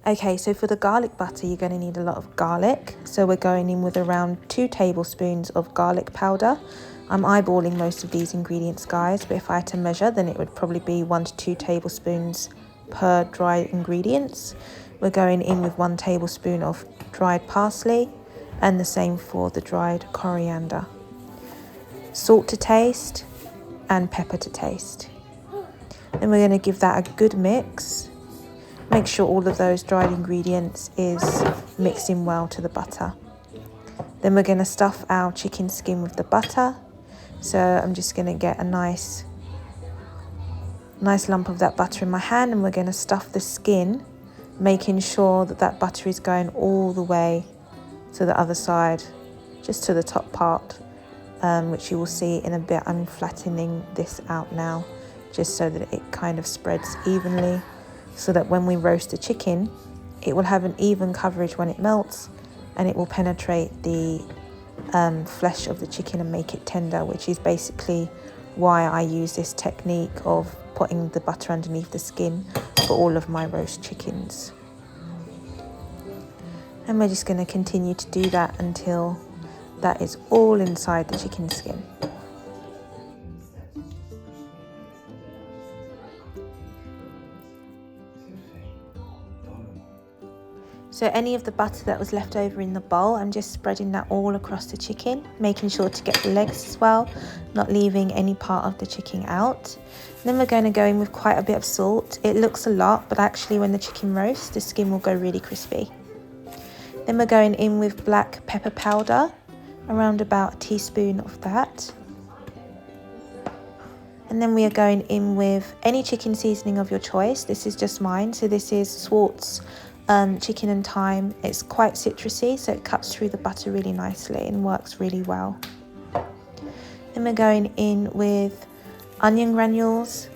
Okay, so for the garlic butter, you're going to need a lot of garlic. So we're going in with around 2 tablespoons of garlic powder. I'm eyeballing most of these ingredients, guys, but if I had to measure, then it would probably be 1 to 2 tablespoons per dry ingredients. We're going in with 1 tablespoon of dried parsley and the same for the dried coriander. Salt to taste and pepper to taste. Then we're going to give that a good mix. Make sure all of those dried ingredients is mixed in well to the butter. Then we're going to stuff our chicken skin with the butter. So I'm just going to get a nice lump of that butter in my hand, and we're going to stuff the skin, making sure that that butter is going all the way to the other side, just to the top part, which you will see in a bit. I'm flattening this out now, just so that it kind of spreads evenly, so that when we roast the chicken, it will have an even coverage when it melts, and it will penetrate the flesh of the chicken and make it tender, which is basically why I use this technique of putting the butter underneath the skin for all of my roast chickens. And we're just going to continue to do that until that is all inside the chicken skin. So any of the butter that was left over in the bowl, I'm just spreading that all across the chicken, making sure to get the legs as well, not leaving any part of the chicken out. Then we're going to go in with quite a bit of salt. It looks a lot, but actually when the chicken roasts, the skin will go really crispy. Then we're going in with black pepper powder, around about a teaspoon of that. And then we are going in with any chicken seasoning of your choice. This is just mine, so this is Swartz chicken and thyme. It's quite citrusy, so it cuts through the butter really nicely and works really well. Then we're going in with onion granules.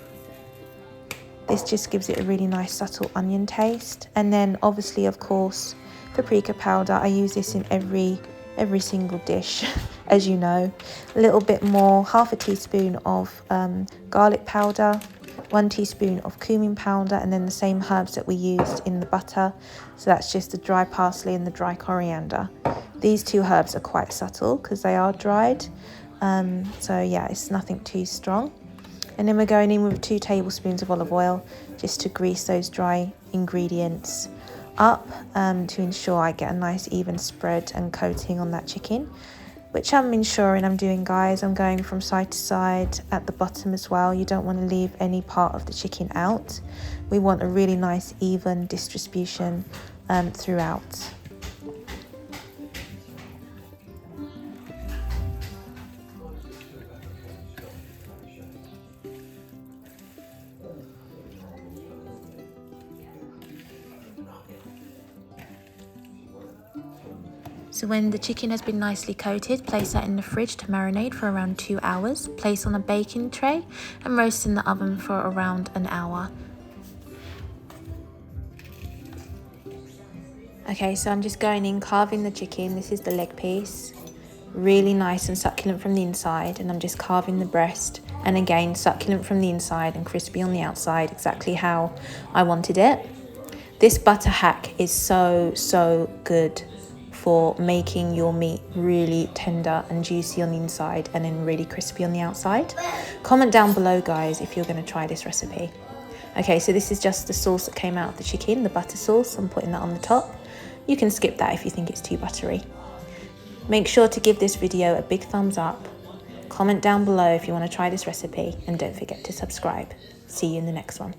This just gives it a really nice subtle onion taste. And then obviously, of course, paprika powder. I use this in every single dish, as you know. A little bit more, half a teaspoon of garlic powder, 1 teaspoon of cumin powder, and then the same herbs that we used in the butter. So that's just the dry parsley and the dry coriander. These 2 herbs are quite subtle because they are dried. So yeah, it's nothing too strong. And then we're going in with 2 tablespoons of olive oil just to grease those dry ingredients up, to ensure I get a nice even spread and coating on that chicken, which I'm ensuring I'm doing, guys. I'm going from side to side at the bottom as well. You don't want to leave any part of the chicken out. We want a really nice even distribution throughout. So when the chicken has been nicely coated, place that in the fridge to marinate for around 2 hours. Place on a baking tray and roast in the oven for around an hour. Okay, so I'm just going in, carving the chicken. This is the leg piece. Really nice and succulent from the inside. And I'm just carving the breast. And again, succulent from the inside and crispy on the outside, exactly how I wanted it. This butter hack is so good for making your meat really tender and juicy on the inside and then really crispy on the outside. Comment down below, guys, if you're going to try this recipe. Okay, so this is just the sauce that came out of the chicken, the butter sauce. I'm putting that on the top. You can skip that if you think it's too buttery. Make sure to give this video a big thumbs up. Comment down below if you want to try this recipe, and don't forget to subscribe. See you in the next one.